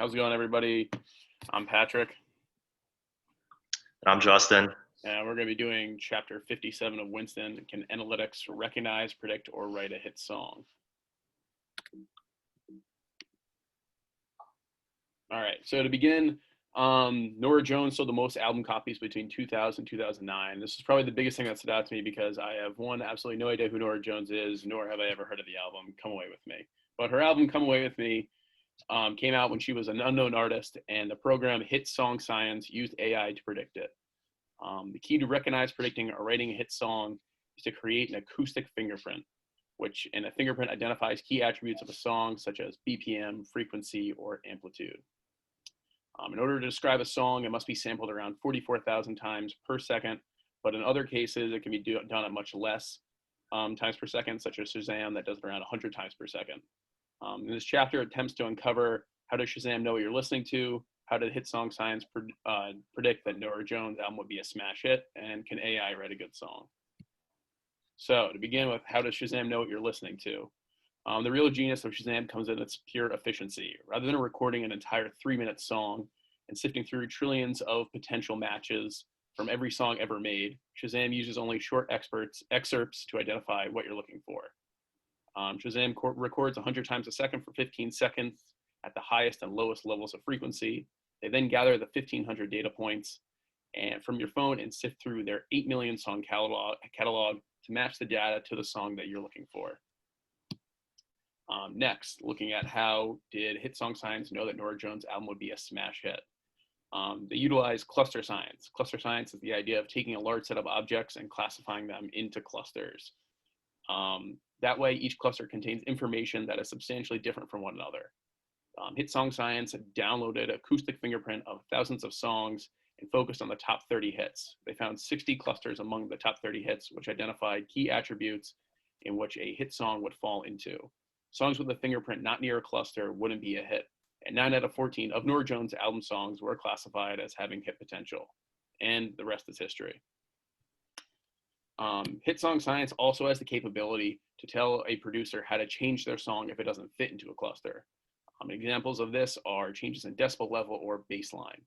How's it going, everybody? I'm Patrick, I'm Justin. and we're going to be doing chapter 57 of Winston. Can analytics recognize, predict, or write a hit song? All right, so to begin, Norah Jones sold the most album copies between 2000 and 2009. This is probably the biggest thing that stood out to me because I have, one, absolutely no idea who Norah Jones is, nor have I ever heard of the album Come Away With Me. But her album Come Away With Me came out when she was an unknown artist, and the program Hit Song Science used AI to predict it. The key to recognize, predicting, or writing a hit song is to create an acoustic fingerprint, which in a fingerprint identifies key attributes of a song such as BPM, frequency, or amplitude. In order to describe a song, it must be sampled around 44,000 times per second, but in other cases, it can be done at much less times per second, such as Shazam that does it around 100 times per second. This chapter attempts to uncover how does Shazam know what you're listening to, how did Hit Song Science predict that Norah Jones' album would be a smash hit, and can AI write a good song? So to begin with, how does Shazam know what you're listening to? The real genius of Shazam comes in its pure efficiency. Rather than recording an entire 3-minute song and sifting through trillions of potential matches from every song ever made, Shazam uses only short excerpts to identify what you're looking for. Shazam records 100 times a second for 15 seconds at the highest and lowest levels of frequency. They then gather the 1,500 data points and from your phone and sift through their 8 million song catalog to match the data to the song that you're looking for. Next, looking at how did Hit Song Science know that Norah Jones' album would be a smash hit? They utilize cluster science. Cluster science is the idea of taking a large set of objects and classifying them into clusters. That way, each cluster contains information that is substantially different from one another. Hit Song Science downloaded acoustic fingerprint of thousands of songs and focused on the top 30 hits. They found 60 clusters among the top 30 hits, which identified key attributes in which a hit song would fall into. Songs with a fingerprint not near a cluster wouldn't be a hit, and 9 out of 14 of Norah Jones' album songs were classified as having hit potential, and the rest is history. Hit Song Science also has the capability to tell a producer how to change their song if it doesn't fit into a cluster. Examples of this are changes in decibel level or baseline.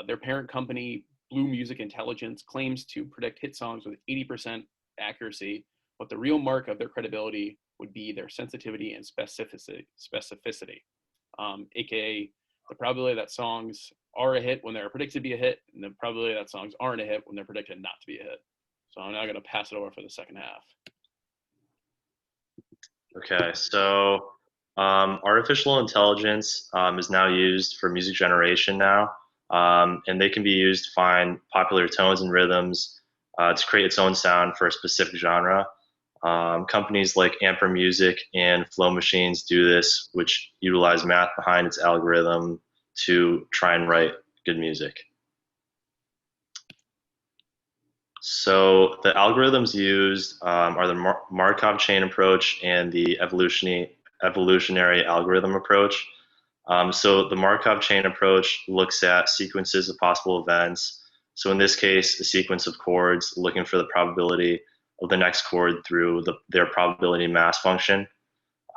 Their parent company, Blue Music Intelligence, claims to predict hit songs with 80% accuracy, but the real mark of their credibility would be their sensitivity and specificity, aka the probability that songs are a hit when they're predicted to be a hit, and the probability that songs aren't a hit when they're predicted not to be a hit. So I'm now going to pass it over for the second half. Okay, so artificial intelligence is now used for music generation now, and they can be used to find popular tones and rhythms to create its own sound for a specific genre. Companies like Amper Music and Flow Machines do this, which utilize math behind its algorithm to try and write good music. So the algorithms used are the Markov chain approach and the evolutionary algorithm approach. So the Markov chain approach looks at sequences of possible events. So in this case, a sequence of chords looking for the probability of the next chord through their probability mass function.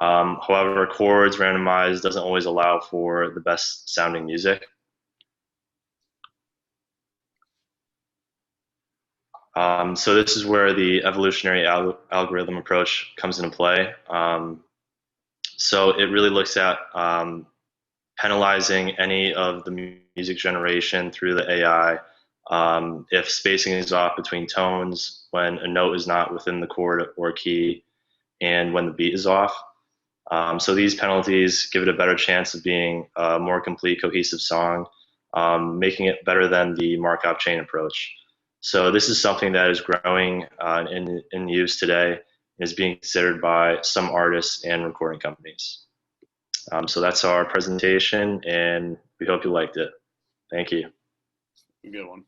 However, chords randomized doesn't always allow for the best sounding music. So this is where the evolutionary algorithm approach comes into play. So it really looks at penalizing any of the music generation through the AI if spacing is off between tones, when a note is not within the chord or key, and when the beat is off. So these penalties give it a better chance of being a more complete, cohesive song, making it better than the Markov chain approach. So this is something that is growing in use today and is being considered by some artists and recording companies. So that's our presentation, and we hope you liked it. Thank you. A good one.